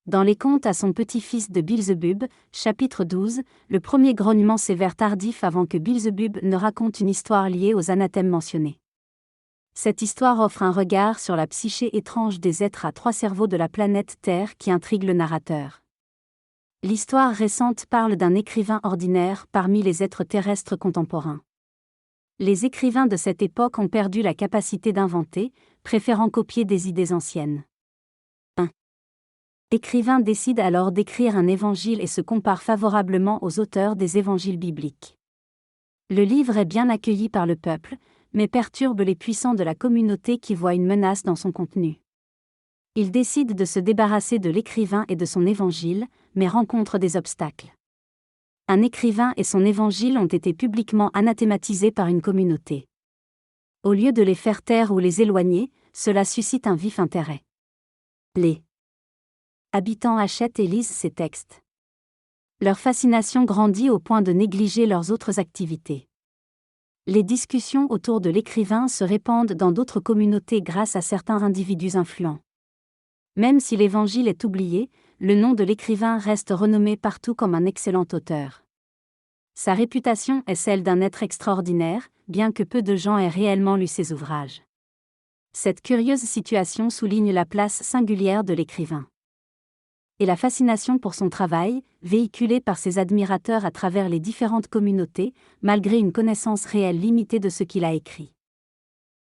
Dans les contes à son petit-fils de Beelzebub, chapitre 12, le premier grognement s'avère tardif avant que Beelzebub ne raconte une histoire liée aux anathèmes mentionnés. Cette histoire offre un regard sur la psyché étrange des êtres à 3 cerveaux de la planète Terre qui intrigue le narrateur. L'histoire récente parle d'un écrivain ordinaire parmi les êtres terrestres contemporains. Les écrivains de cette époque ont perdu la capacité d'inventer, préférant copier des idées anciennes. L'écrivain décide alors d'écrire un évangile et se compare favorablement aux auteurs des évangiles bibliques. Le livre est bien accueilli par le peuple, mais perturbe les puissants de la communauté qui voient une menace dans son contenu. Il décide de se débarrasser de l'écrivain et de son évangile, mais rencontre des obstacles. Un écrivain et son évangile ont été publiquement anathématisés par une communauté. Au lieu de les faire taire ou les éloigner, cela suscite un vif intérêt. Les habitants achètent et lisent ces textes. Leur fascination grandit au point de négliger leurs autres activités. Les discussions autour de l'écrivain se répandent dans d'autres communautés grâce à certains individus influents. Même si l'évangile est oublié, le nom de l'écrivain reste renommé partout comme un excellent auteur. Sa réputation est celle d'un être extraordinaire, bien que peu de gens aient réellement lu ses ouvrages. Cette curieuse situation souligne la place singulière de l'écrivain. Et la fascination pour son travail, véhiculée par ses admirateurs à travers les différentes communautés, malgré une connaissance réelle limitée de ce qu'il a écrit.